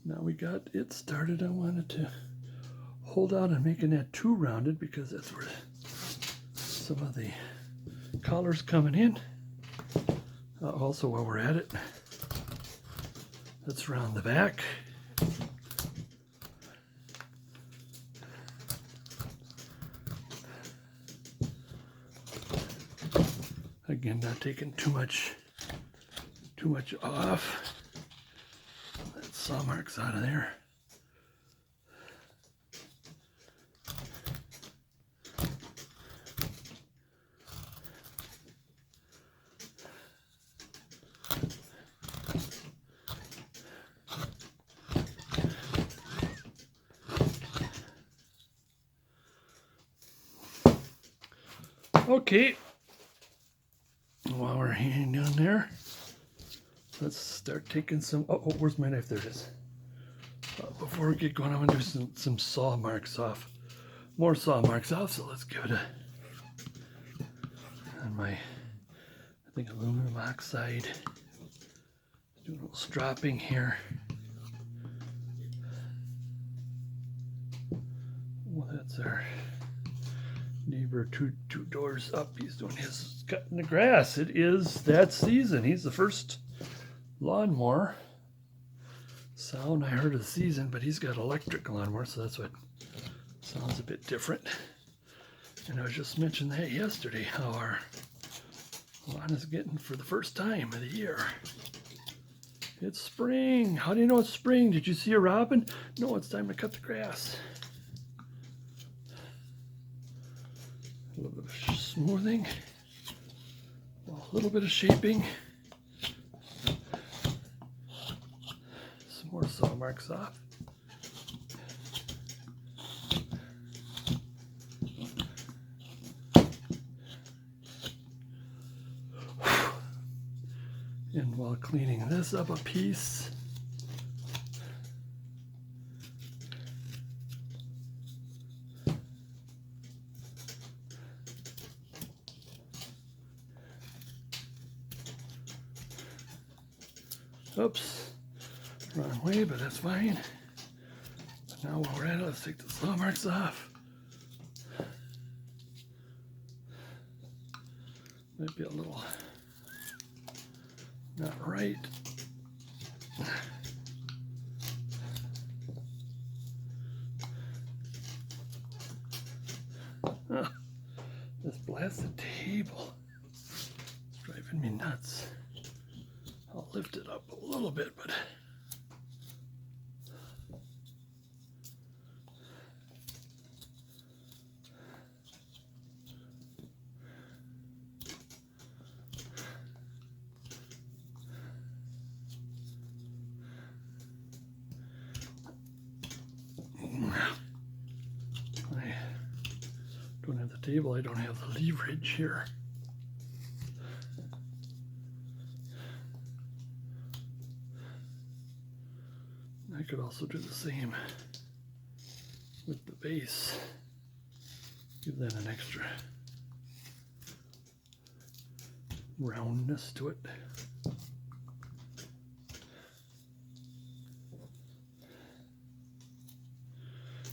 Now we got it started. I wanted to hold out on making that too rounded because that's where some of the color's coming in. Also, while we're at it, let's round the back. Again, not taking too much off. That saw marks out of there. Okay, while we're hanging down there, let's start taking some, oh, where's my knife? There it is. Before we get going, I'm gonna do some saw marks off. More saw marks off, so let's give it a, on my, I think aluminum oxide. Do a little stropping here. Well, that's our neighbor two doors up. He's doing his cutting the grass. It is that season. He's the first lawnmower sound I heard of the season, but he's got electric lawnmower, so that's what sounds a bit different. And I was just mentioning that yesterday, how our lawn is getting for the first time of the year. It's spring. How do you know it's spring? Did you see a robin? No, it's time to cut the grass. A little bit of smoothing, a little bit of shaping, some more saw marks off. And while cleaning this up a piece, oops, wrong way, but that's fine. But now while we're at it, let's take the saw marks off. Might be a little not right. This blasted table is driving me nuts. I'll lift it up a little bit, but I don't have the table, I don't have the leverage here. I could also do the same with the base. Give that an extra roundness to it.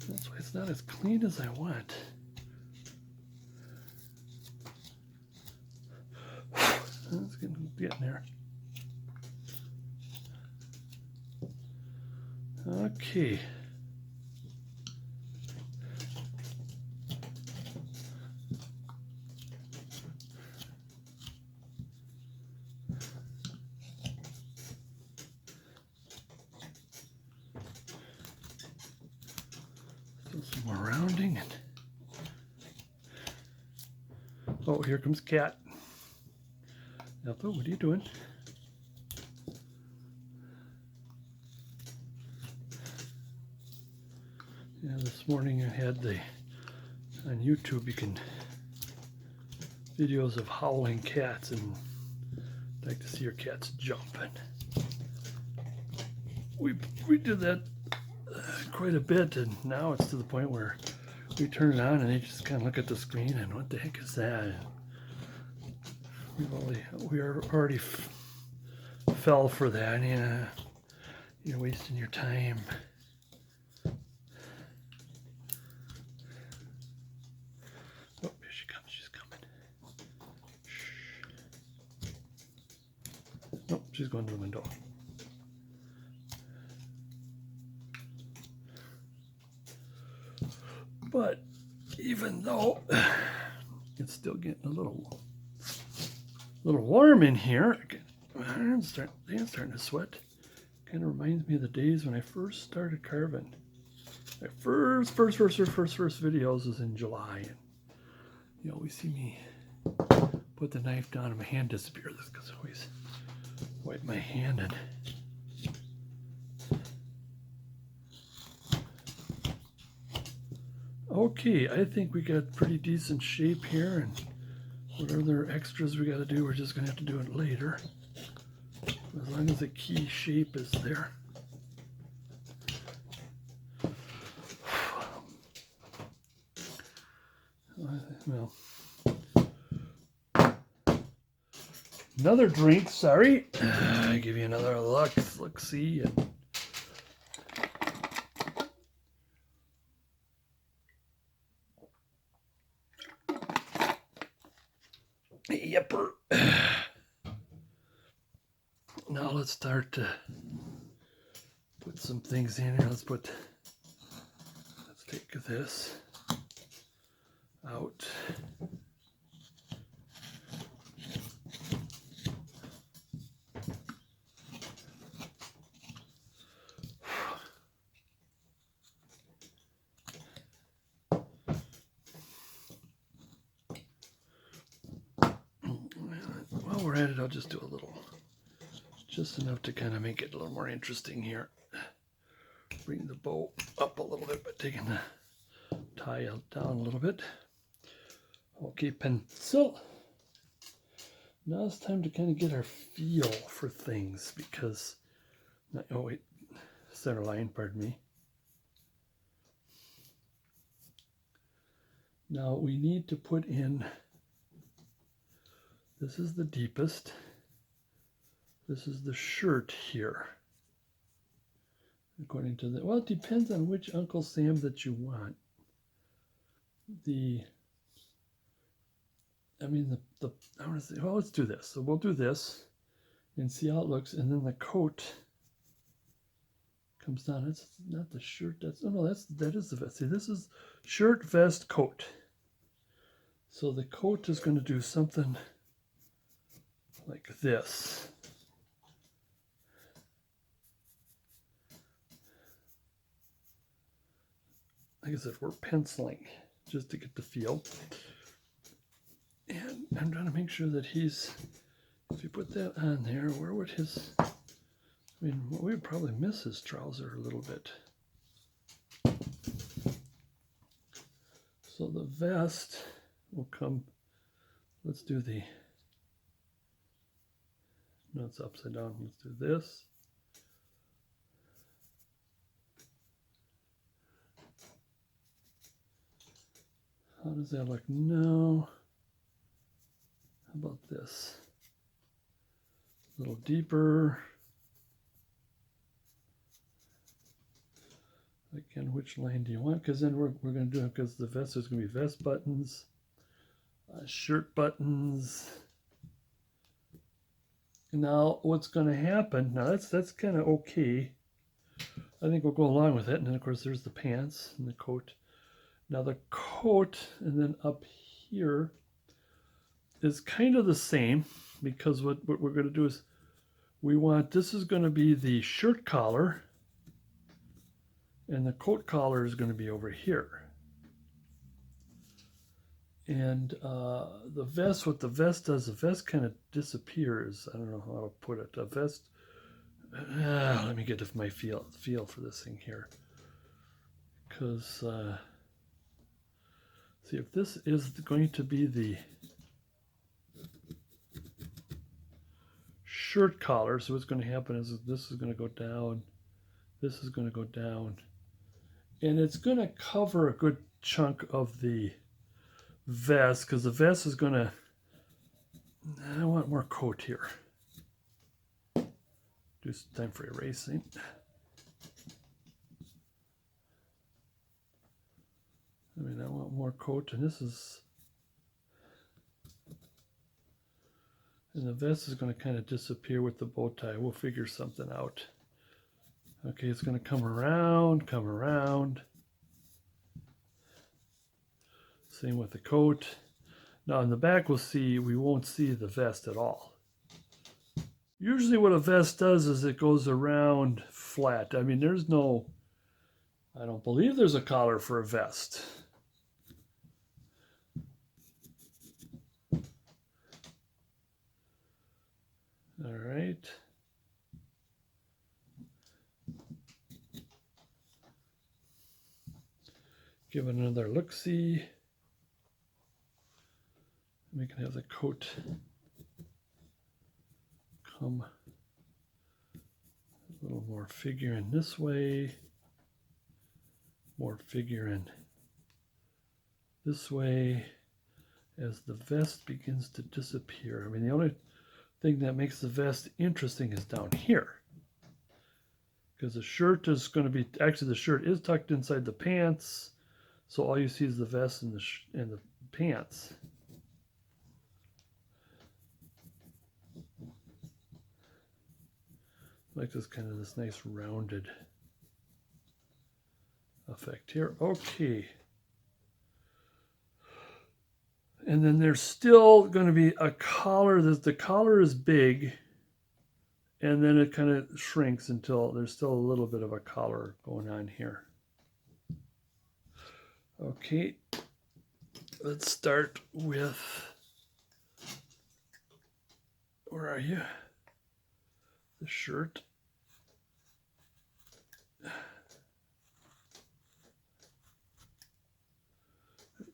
That's why it's not as clean as I want. It's getting there. Okay. Do some more rounding. And oh, here comes Cat. Alpha, what are you doing? Yeah, this morning I had on YouTube you can videos of howling cats, and I'd like to see your cats jumping. We did that quite a bit, and now it's to the point where we turn it on and they just kind of look at the screen and what the heck is that? We already fell for that. You're wasting your time. Oh, here she comes. She's coming. Shh. Nope, she's going to the window. But even though it's still getting a little warm in here, my hands starting to sweat. Kind of reminds me of the days when I first started carving. My first videos was in July, and you always see me put the knife down and my hand disappears. That's because I always wipe my hand and okay, I think we got pretty decent shape here, and whatever other extras we got to do, we're just going to have to do it later. As long as the key shape is there. Well, another drink, sorry. I give you another look-see. And yepper. Now let's start to put some things in here. Let's take this out. While we're at it, I'll just do a little, just enough to kind of make it a little more interesting here. Bring the bow up a little bit by taking the tie down a little bit. Okay, pencil. Now it's time to kind of get our feel for things because, oh wait, center line, pardon me. Now we need to put in, this is the deepest, this is the shirt here. According to the, well, it depends on which Uncle Sam that you want. I want to say, well, let's do this. So we'll do this and see how it looks. And then the coat comes down. It's not the shirt. That is the vest. See, this is shirt, vest, coat. So the coat is going to do something like this. Like I said, we're penciling just to get the feel. And I'm trying to make sure that he's, if you put that on there, where would his, I mean, we would probably miss his trouser a little bit. So the vest will come, let's do the, no, it's upside down. Let's do this. How does that look? No. How about this? A little deeper. Again, which line do you want? Because then we're going to do it because the vest is going to be vest buttons, shirt buttons. Now, what's going to happen? Now that's kind of okay. I think we'll go along with it. And then of course there's the pants and the coat. Now the coat, and then up here is kind of the same because what we're going to do is we want, this is going to be the shirt collar and the coat collar is going to be over here. And the vest, what the vest does, the vest kind of disappears. I don't know how to put it. A vest, let me get my feel for this thing here. Because, see, if this is going to be the shirt collar, so what's going to happen is this is going to go down, this is going to go down, and it's going to cover a good chunk of the vest, because the vest is going to, I want more coat here. Do some time for erasing. I want more coat, and this is, and the vest is going to kind of disappear with the bow tie. We'll figure something out. Okay, it's going to come around, come around. Same with the coat. Now in the back we won't see the vest at all. Usually what a vest does is it goes around flat. I mean, I don't believe there's a collar for a vest. All right. Give it another look-see. We can have the coat come a little more figure in this way, more figure in this way as the vest begins to disappear. I mean, the only thing that makes the vest interesting is down here, because the shirt is going to be, actually the shirt is tucked inside the pants, so all you see is the vest and the pants. Like this kind of this nice rounded effect here. Okay. And then there's still going to be a collar. The collar is big, and then it kind of shrinks until there's still a little bit of a collar going on here. Okay, let's start with, where are you? The shirt.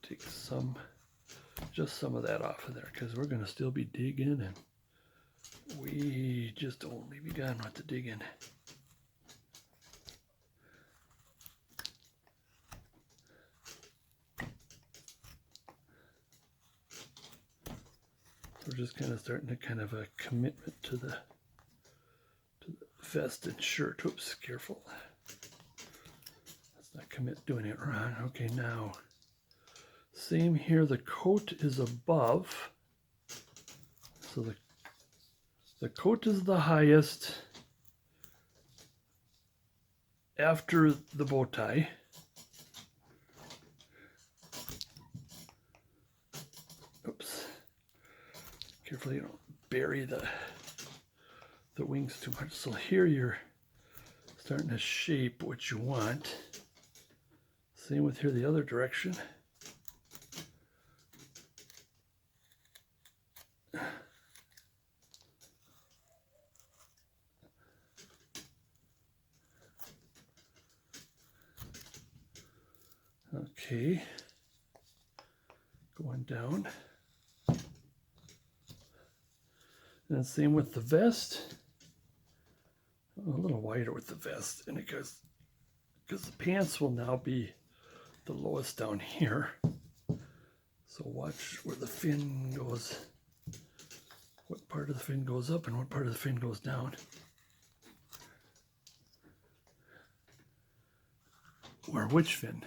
Take just some of that off of there, because we're going to still be digging, and we just only begun with the digging. We're just kind of starting to kind of a commitment to the vest and shirt. Oops, careful. Let's not commit doing it wrong. Okay, now same here. The coat is above, so the coat is the highest after the bow tie. Oops. Carefully you don't bury the wings too much. So here you're starting to shape what you want. Same with here the other direction. Okay, going down. And same with the vest. A little wider with the vest, and because the pants will now be the lowest down here. So watch where the fin goes, what part of the fin goes up and what part of the fin goes down. Or which fin.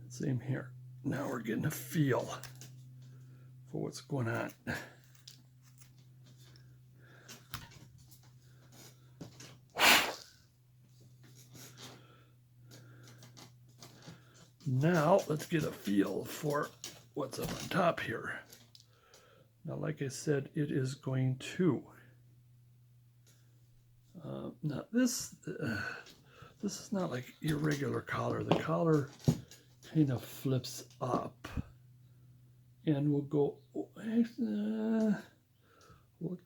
Same here. Now we're getting a feel for what's going on. Now let's get a feel for what's up on top here. Now, like I said, it is going to. Now this is not like irregular collar. The collar kind of flips up, and we'll go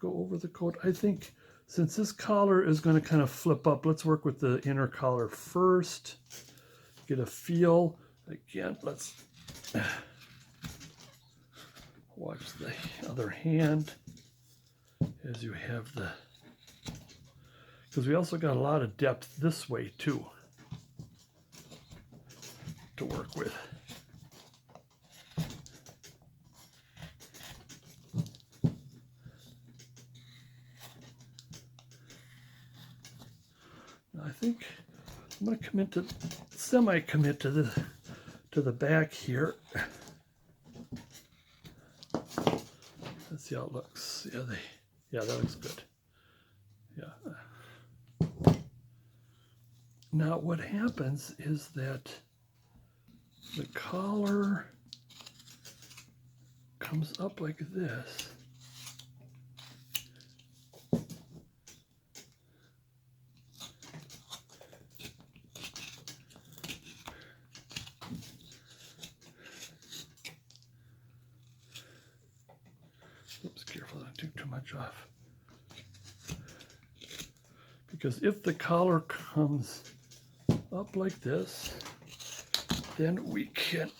over the coat. I think since this collar is going to kind of flip up, let's work with the inner collar first. Get a feel. Again, let's watch the other hand as you have the, because we also got a lot of depth this way too to work with. I think I'm going to commit to semi-commit to the back here. Let's see how it looks. Yeah, that looks good. Yeah. Now what happens is that the collar comes up like this. Oops, careful, don't take too much off. Because if the collar comes up like this, then we can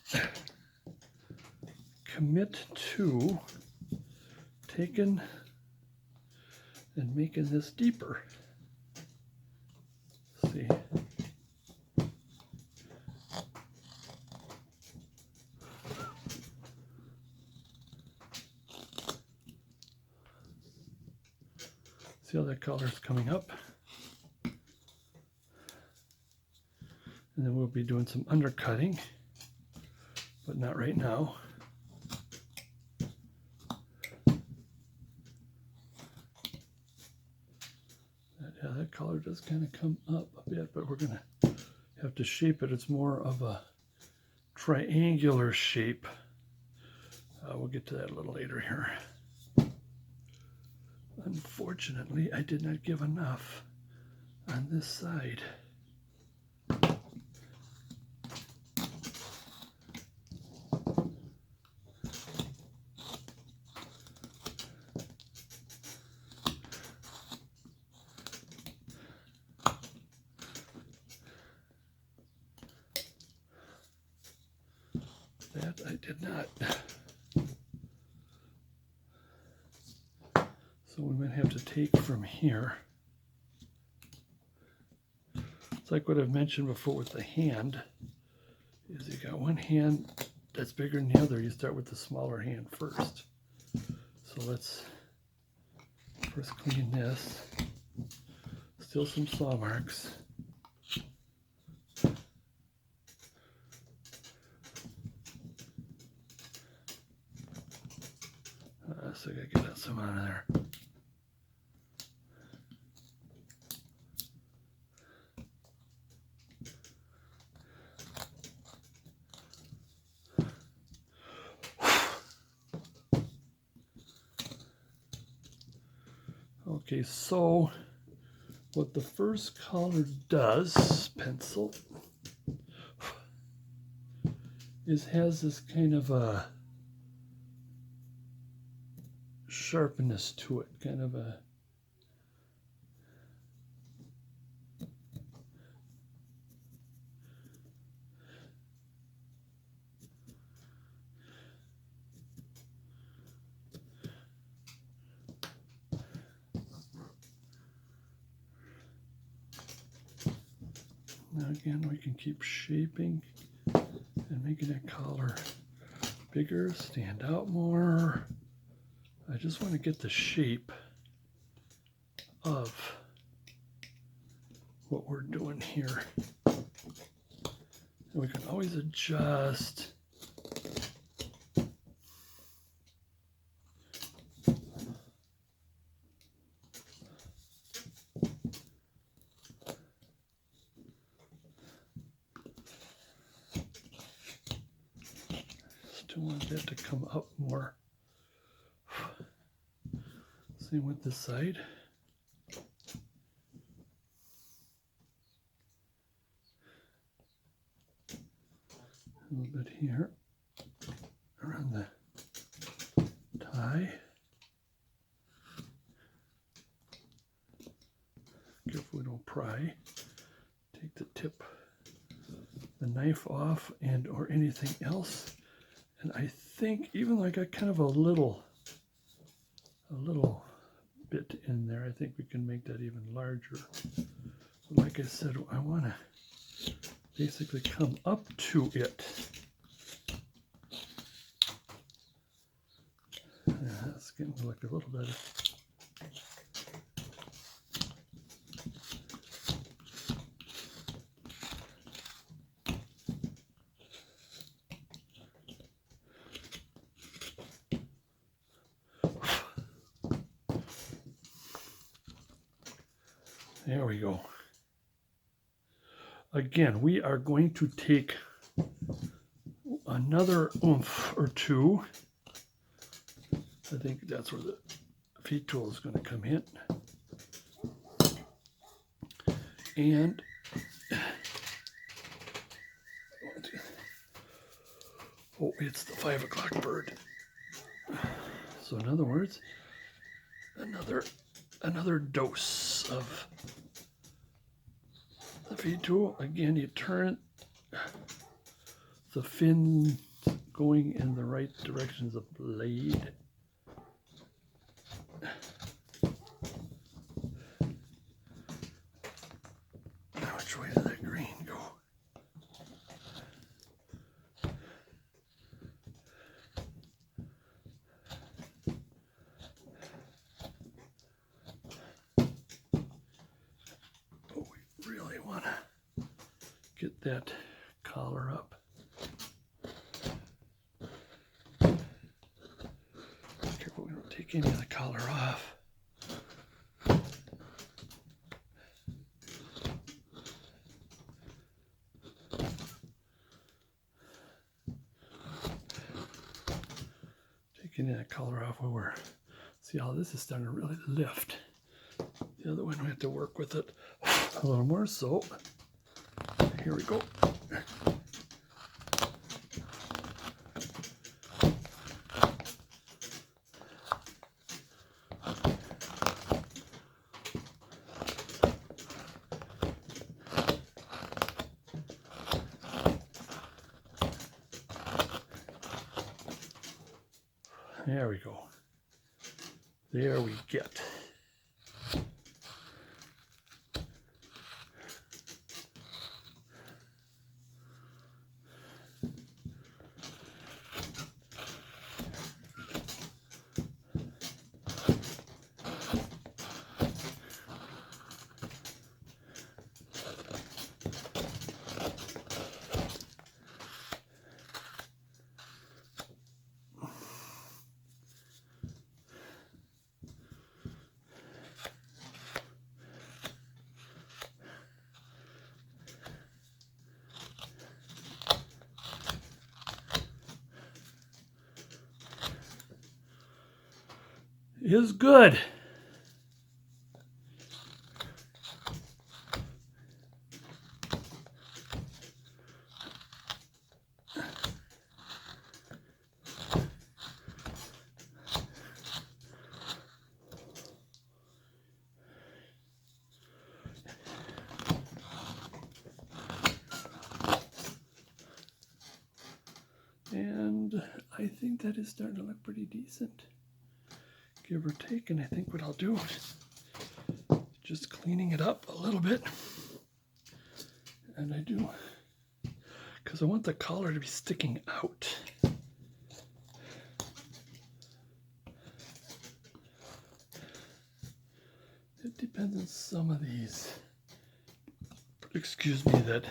commit to taking and making this deeper. See? See how that collar is coming up? And then we'll be doing some undercutting, but not right now. Yeah, that collar does kind of come up a bit, but we're going to have to shape it. It's more of a triangular shape. We'll get to that a little later here. Unfortunately, I did not give enough on this side. That I did not. So we might have to take from here. It's like what I've mentioned before with the hand, is you got one hand that's bigger than the other. You start with the smaller hand first. So let's first clean this. Still some saw marks. So I gotta get some out of there. Okay, so what the first collar does, pencil, is has this kind of a sharpness to it, kind of a now again we can keep shaping and making that collar bigger, stand out more. I just want to get the shape of what we're doing here. And we can always adjust. Still want that to come up more. Same with this side. A little bit here around the tie. Careful we don't pry. Take the tip, the knife off, and or anything else. And I think even though I got kind of a little bit in there, I think we can make that even larger. But like I said, I want to basically come up to it. Yeah, that's getting to look a little better. There we go. Again, we are going to take another oomph or two. I think that's where the feed tool is going to come in. And oh, it's the 5 o'clock bird. So in other words, another dose of the feed tool. Again, you turn the fin going in the right directions of the blade. Now which way did that green go? Oh, we really want to get that collar up. Careful we don't take any of the collar off. Taking that collar off while we're, see how this is starting to really lift. The other one we have to work with it a little more, so here we go. There we go. There we get. Is good. And I think that is starting to look pretty decent. Give or take, and I think what I'll do is just cleaning it up a little bit. And I do, because I want the collar to be sticking out. It depends on some of these. Excuse me, that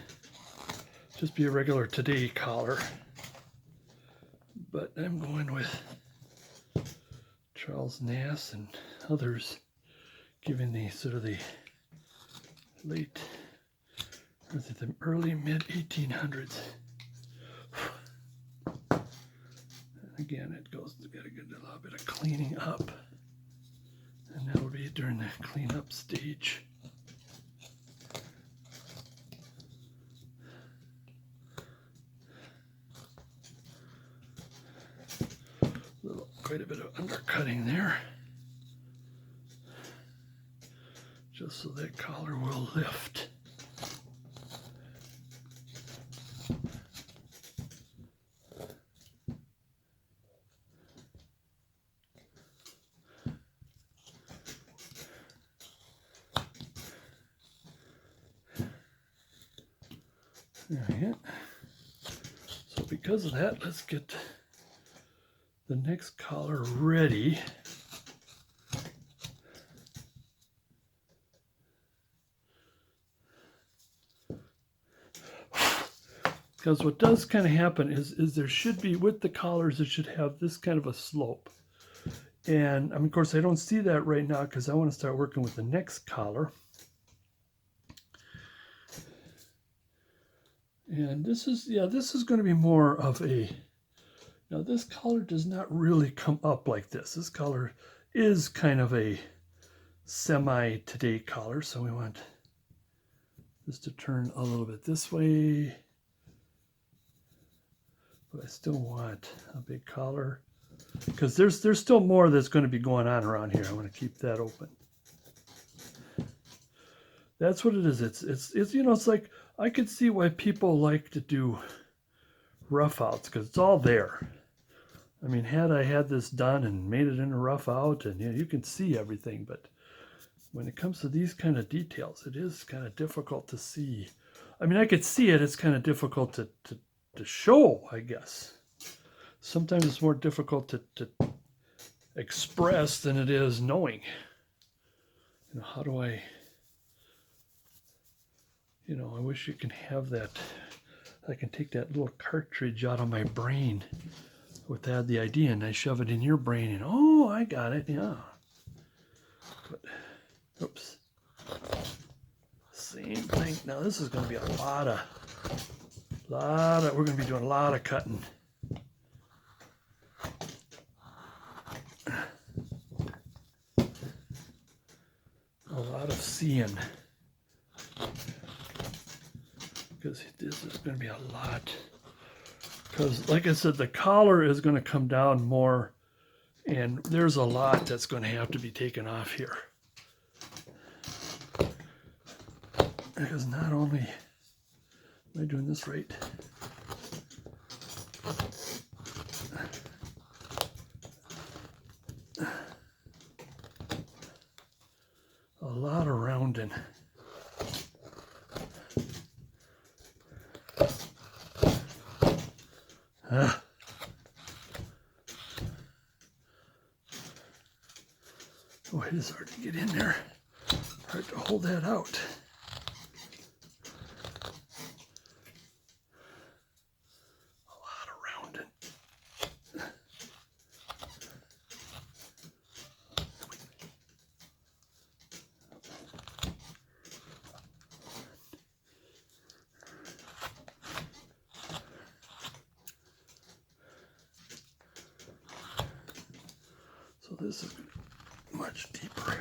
just be a regular today collar. But I'm going with Charles Nass and others giving the sort of the late, or is it the early mid 1800s. Again, it goes to get a little bit of cleaning up, and that'll be during the cleanup stage. Quite a bit of undercutting there, just so that collar will lift. There we go. So because of that, let's get the next collar ready. Because what does kind of happen is there should be, with the collars, it should have this kind of a slope. And I mean, of course, I don't see that right now because I want to start working with the next collar. And this is going to be more of a, now this color does not really come up like this. This color is kind of a semi-today color, so we want this to turn a little bit this way, but I still want a big collar because there's still more that's going to be going on around here. I want to keep that open. That's what it is. It's you know, it's like I could see why people like to do rough outs because it's all there. I mean, had I had this done and made it in a rough out, and you can see everything, but when it comes to these kind of details, it is kind of difficult to see. I mean, I could see it. It's kind of difficult to show, I guess. Sometimes it's more difficult to express than it is knowing. You know, how do I, you know, I wish you can have that. I can take that little cartridge out of my brain with that, the idea, and I shove it in your brain, and oh, I got it, yeah. But, oops. Same thing. Now this is going to be a lot of, we're going to be doing a lot of cutting. A lot of seeing. Because this is going to be a lot. Because like I said, the collar is going to come down more, and there's a lot that's going to have to be taken off here. Because not only am I doing this right, a lot of rounding. Oh, it is hard to get in there. Hard to hold that out. A lot of rounding. So this is much deeper.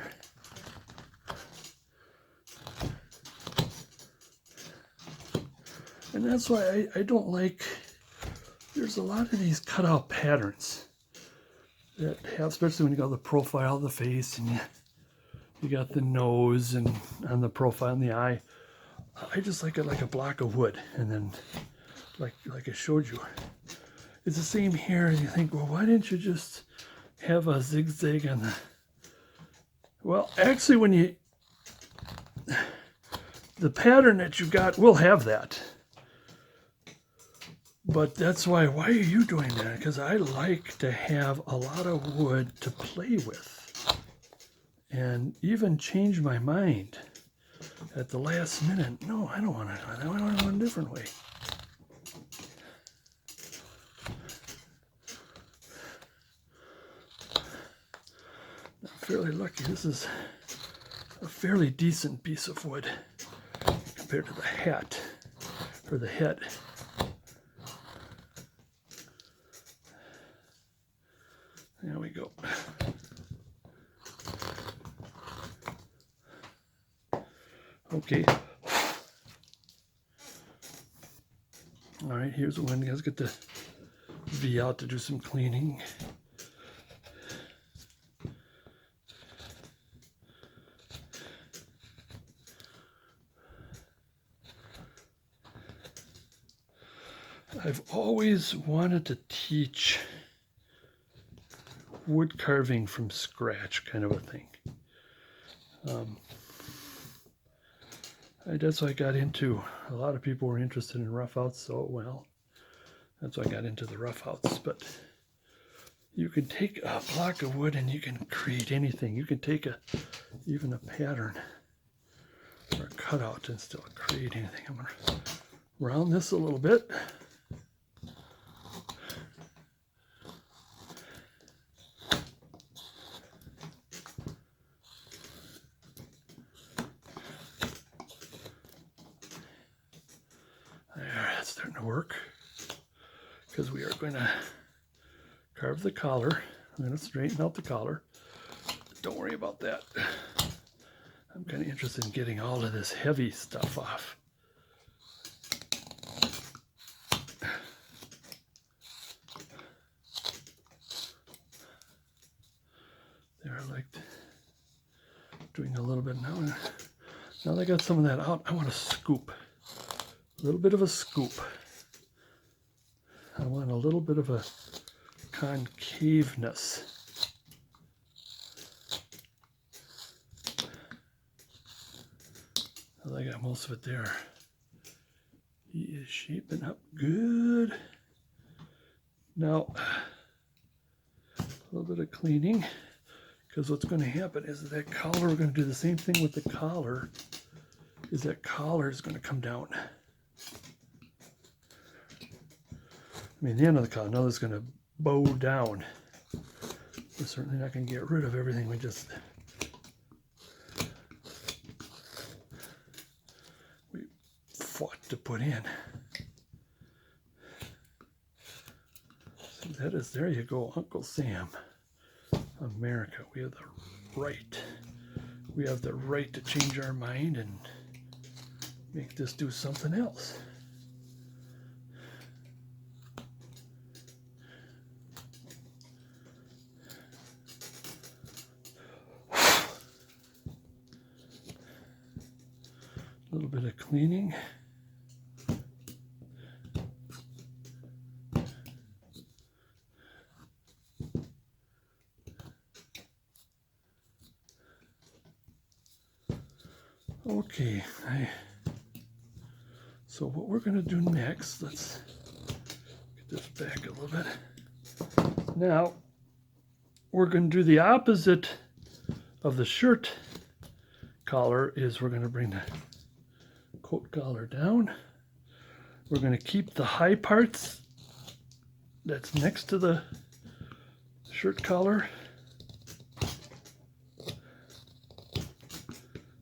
And that's why I don't like, there's a lot of these cutout patterns that have, especially when you got the profile of the face and you got the nose and on the profile and the eye. I just like it like a block of wood, and then like I showed you. It's the same here, and you think, well, why didn't you just have a zigzag on the, well, actually when you, the pattern that you got will have that. But that's why are you doing that? Because I like to have a lot of wood to play with and even change my mind at the last minute. No, I don't want to do that. I want to do it a different way. I'm fairly lucky. This is a fairly decent piece of wood compared to the hat or the head. There we go. Okay. All right, here's when you guys get the V out to do some cleaning. I've always wanted to teach wood carving from scratch, kind of a thing. That's why I got into, a lot of people were interested in rough outs, so well, that's why I got into the rough outs. But you can take a block of wood and you can create anything. You can take even a pattern or a cutout and still create anything. I'm going to round this a little bit. to work, because we are going to carve the collar. I'm going to straighten out the collar. Don't worry about that. I'm kind of interested in getting all of this heavy stuff off. There, I liked doing a little bit now. Now that I got some of that out, I want to scoop. A little bit of a scoop. I want a little bit of a concaveness. I got most of it there. He is shaping up good. Now, a little bit of cleaning, because what's going to happen is that collar, we're going to do the same thing with the collar, is that collar is going to come down. I mean, the end of the collar, now it's going to bow down. We're certainly not going to get rid of everything we just fought to put in. So that is, there you go, Uncle Sam. America, we have the right. We have the right to change our mind and make this do something else. A little bit of cleaning. Okay, so what we're going to do next, let's get this back a little bit. Now, we're going to do the opposite of the shirt collar, is we're going to bring the coat collar down. We're going to keep the high parts that's next to the shirt collar.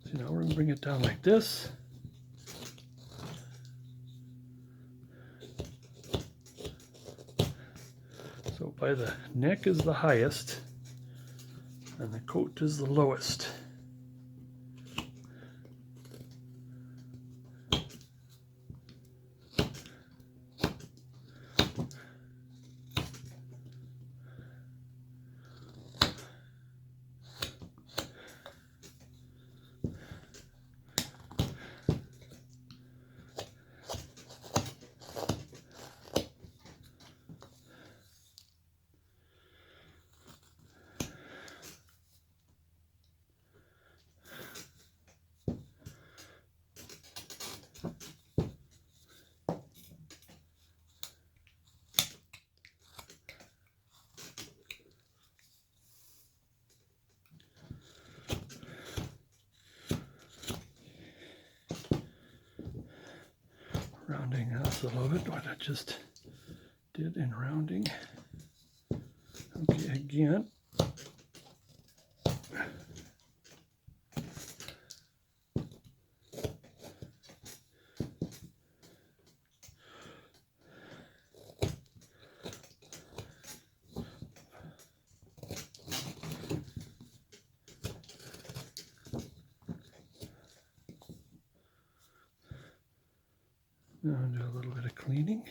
So now we're going to bring it down like this. So by the neck is the highest and the coat is the lowest. Rounding us a little bit, what I just did in rounding. Okay, again. Now I'll do a little bit of cleaning.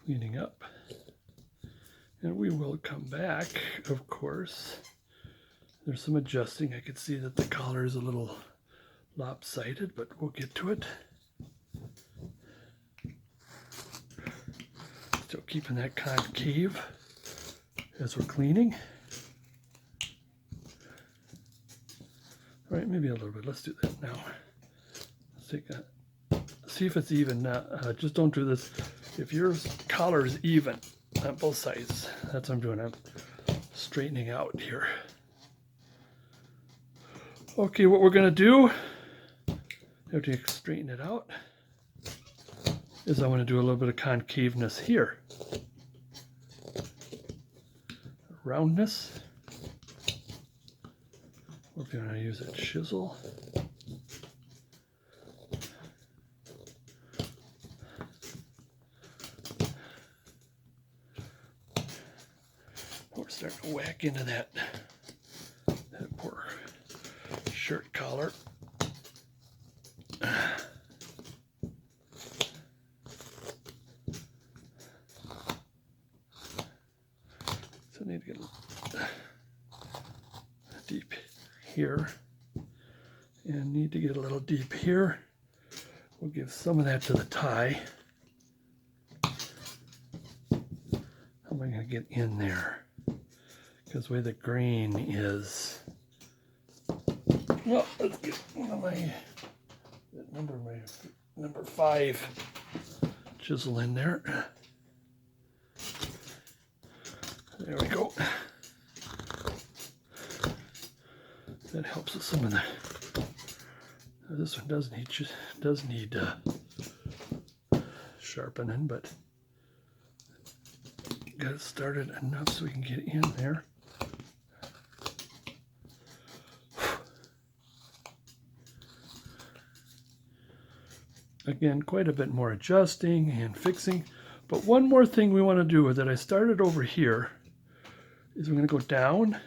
Cleaning up, and we will come back, of course. There's some adjusting. I could see that the collar is a little lopsided, but we'll get to it. Still keeping that concave as we're cleaning. All right, maybe a little bit. Let's do that now. Let's take that. see if it's even. Just don't do this. If your collar is even on both sides, that's what I'm doing. I'm straightening out here. Okay, what we're gonna do, after you straighten it out, is I want to do a little bit of concaveness here. Roundness. We're going to use a chisel. We're starting to whack into that poor shirt collar. So I need to get deep here and need to get a little deep here. We'll give some of that to the tie. How am I going to get in there? Because the way the grain is, well, let's get one of my number 5 chisel in there. There we go. That helps with some of the. This one does need sharpening, but got it started enough so we can get in there. Again, quite a bit more adjusting and fixing. But one more thing we want to do that I started over here is we're going to go down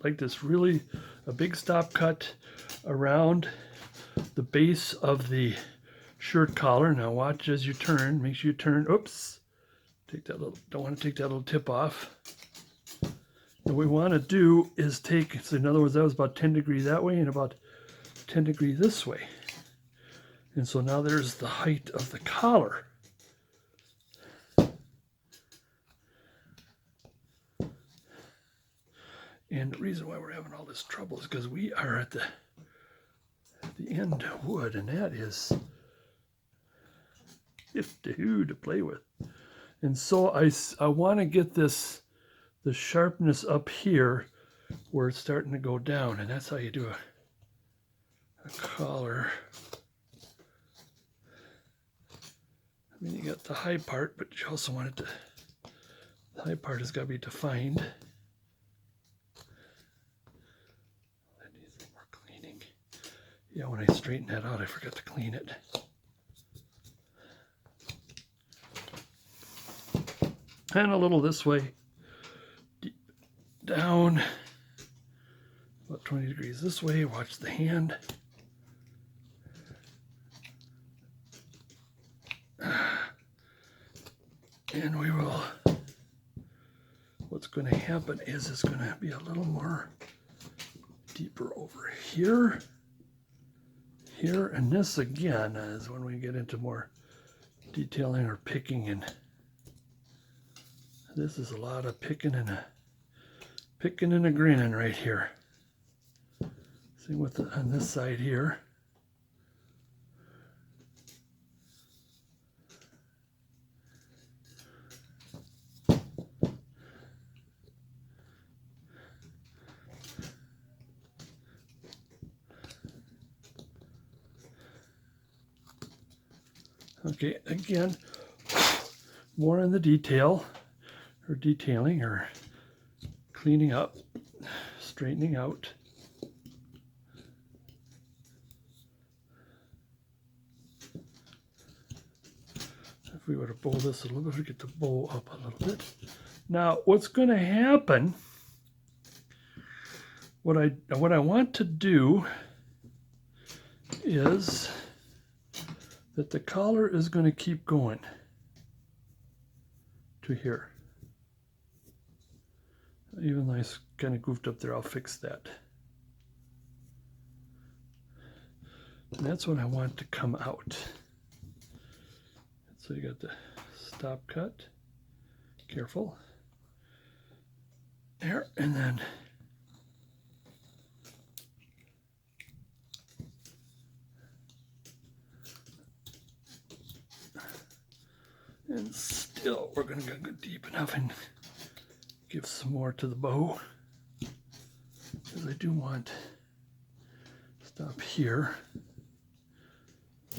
like this, really a big stop cut around the base of the shirt collar. Now watch as you turn. Make sure you turn. Oops. Take that little. Don't want to take that little tip off. What we want to do is take. So in other words, that was about 10 degrees that way and about 10 degrees this way. And so now there's the height of the collar. And the reason why we're having all this trouble is because we are at the end wood, and that is to play with. And so I want to get the sharpness up here where it's starting to go down, and that's how you do a collar. I mean, you got the high part, but you also want it to, the high part has got to be defined. That needs more cleaning. Yeah, when I straighten that out, I forgot to clean it. And a little this way, deep down, about 20 degrees this way. Watch the hand. And we will, what's going to happen is it's going to be a little more deeper over here, and this again is when we get into more detailing or picking, and this is a lot of picking and a grinning right here. Same with on this side here. Okay, again, more in the detail, or detailing, or cleaning up, straightening out. If we were to bow this a little bit, we get the bow up a little bit. Now, what's going to happen, what I want to do is that the collar is going to keep going to here. Even though it's kind of goofed up there, I'll fix that. And that's what I want to come out. So you got the stop cut, careful, there, and then And still, we're going to go deep enough and give some more to the bow. Because I do want to stop here.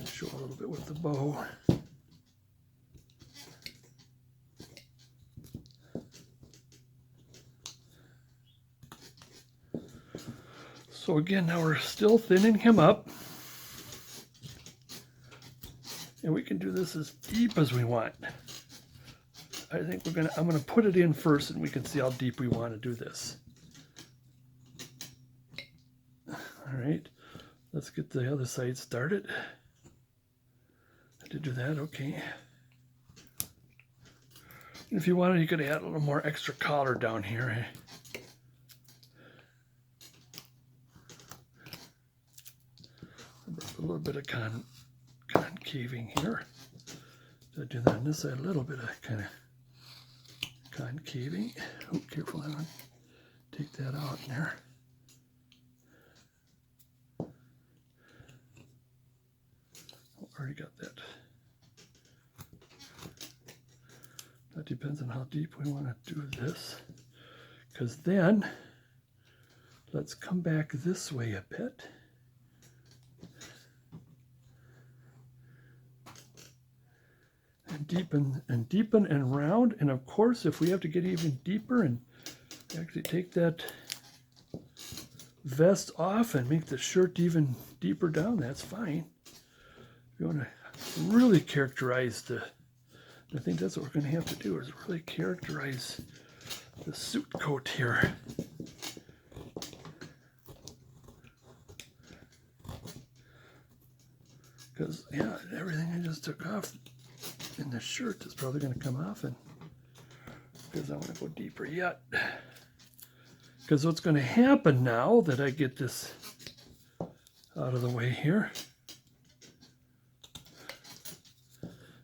Show a little bit with the bow. So again, now we're still thinning him up. And we can do this as deep as we want. I think I'm gonna put it in first and we can see how deep we want to do this. All right, let's get the other side started. I did do that, okay. And if you wanted, you could add a little more extra collar down here. A little bit of concaving here. So I do that on this side, a little bit of kind of concaving. Oh, careful, I want to take that out in there. Oh, already got that. That depends on how deep we want to do this. Because then, let's come back this way a bit. And deepen and round. And of course, if we have to get even deeper and actually take that vest off and make the shirt even deeper down, that's fine. If you want to really characterize I think that's what we're going to have to do, is really characterize the suit coat here. Because, yeah, everything I just took off in the shirt is probably going to come off, and because I want to go deeper yet. Because what's going to happen now that I get this out of the way here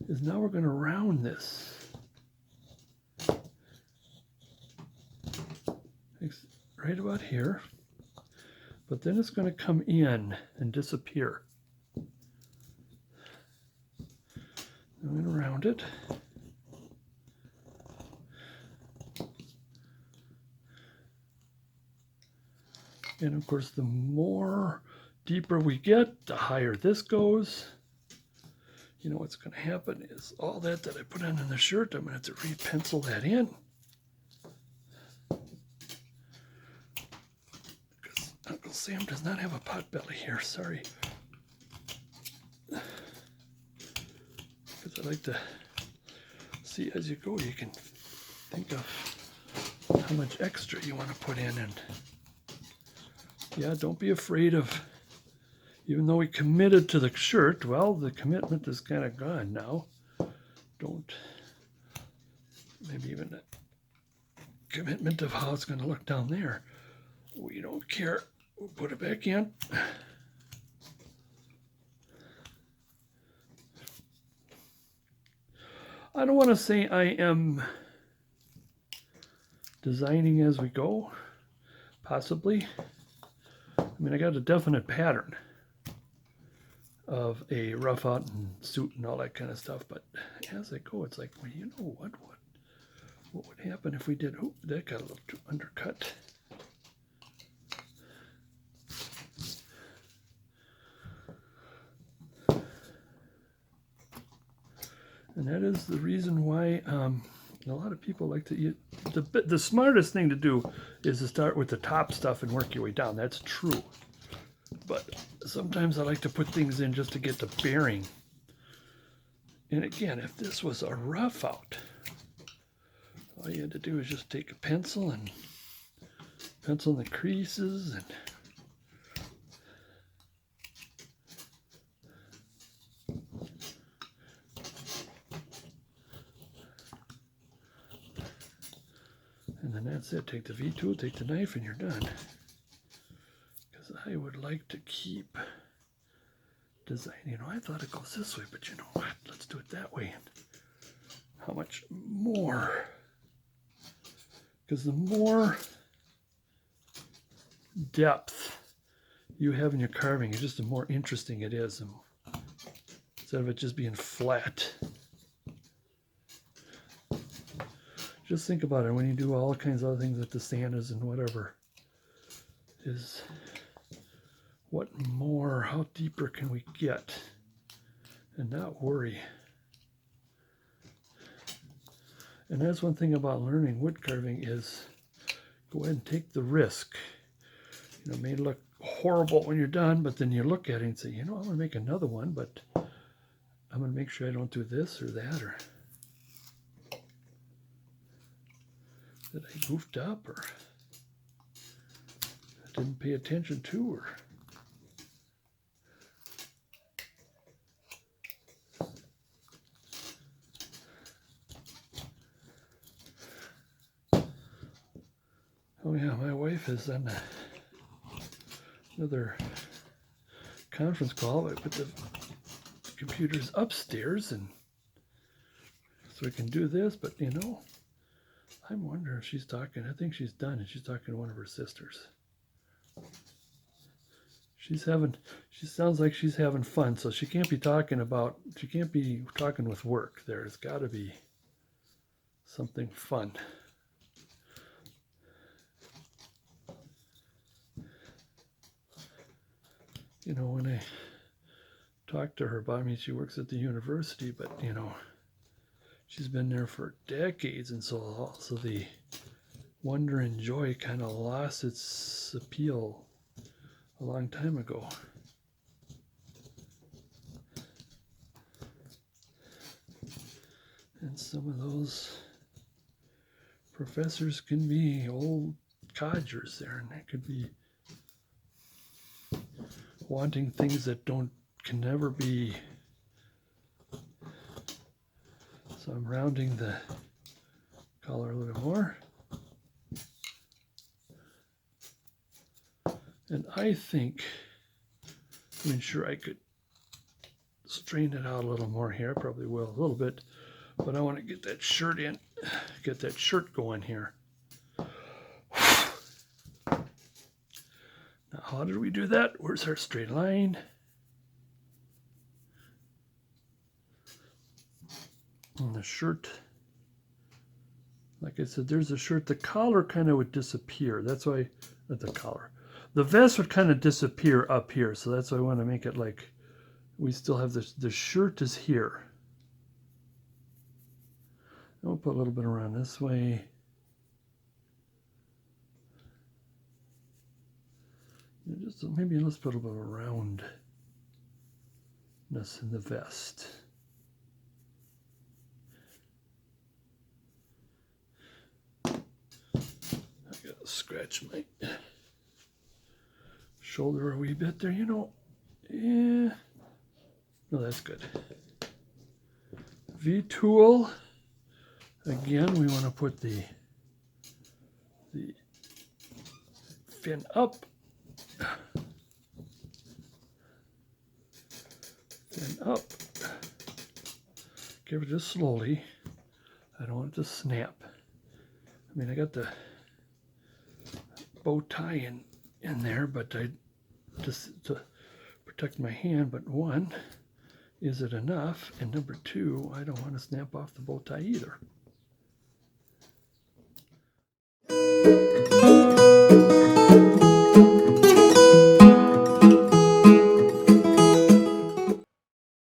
is now we're going to round this. Right about here. But then it's going to come in and disappear. I'm going to round it. And of course, the more deeper we get, the higher this goes. You know what's going to happen is all that I put on in the shirt, I'm going to have to re-pencil that in. Because Uncle Sam does not have a pot belly here, sorry. Because I like to see as you go, you can think of how much extra you want to put in. And yeah, don't be afraid of, even though we committed to the shirt, well, the commitment is kind of gone now. Don't, maybe even the commitment of how it's going to look down there. We don't care. We'll put it back in. I don't want to say I am designing as we go, possibly. I mean, I got a definite pattern of a rough out and suit and all that kind of stuff, but as I go, it's like, well, you know what would happen if we did, oh, that got a little too undercut. And that is the reason why a lot of people like to eat. The smartest thing to do is to start with the top stuff and work your way down. That's true. But sometimes I like to put things in just to get the bearing. And again, if this was a rough out, all you had to do is just take a pencil and pencil in the creases and then that's it. Take the V tool, take the knife, and you're done. Because I would like to keep designing. You know, I thought it goes this way, but you know what? Let's do it that way. And how much more? Because the more depth you have in your carving, just the more interesting it is. And instead of it just being flat. just think about it when you do all kinds of other things with the Santas and whatever, is what more, how deeper can we get and not worry. And that's one thing about learning wood carving is go ahead and take the risk. You know, it may look horrible when you're done, but then you look at it and say, you know, I'm going to make another one, but I'm going to make sure I don't do this or that, or that I goofed up, or I didn't pay attention to, or oh yeah, my wife is on another conference call. I put the computers upstairs and so we can do this, but you know, I'm wondering if she's talking. I think she's done and she's talking to one of her sisters. She sounds like she's having fun, so she can't be talking with work. There's got to be something fun. You know, when I talked to her about, I mean, she works at the university, but you know, she's been there for decades, and so also the wonder and joy kind of lost its appeal a long time ago. And some of those professors can be old codgers there, and that could be wanting things that can never be. So I'm rounding the collar a little more. And I think, I mean, sure, I could strain it out a little more here. I probably will a little bit, but I want to get that shirt in, get that shirt going here. Now, how did we do that? Where's our straight line? And the shirt, like I said, there's a shirt. The collar kind of would disappear. That's why, not the collar. The vest would kind of disappear up here, so that's why I want to make it like we still have this. The shirt is here. I'll put a little bit around this way. Just maybe let's put a little bit of roundness in the vest. I gotta scratch my shoulder a wee bit there, you know. Yeah. No, that's good. V-tool. Again, we want to put the fin up. Fin up. Give it just slowly. I don't want it to snap. I mean, I got the bow tie in there, but I just to protect my hand. But one, is it enough? And number two, I don't want to snap off the bow tie either.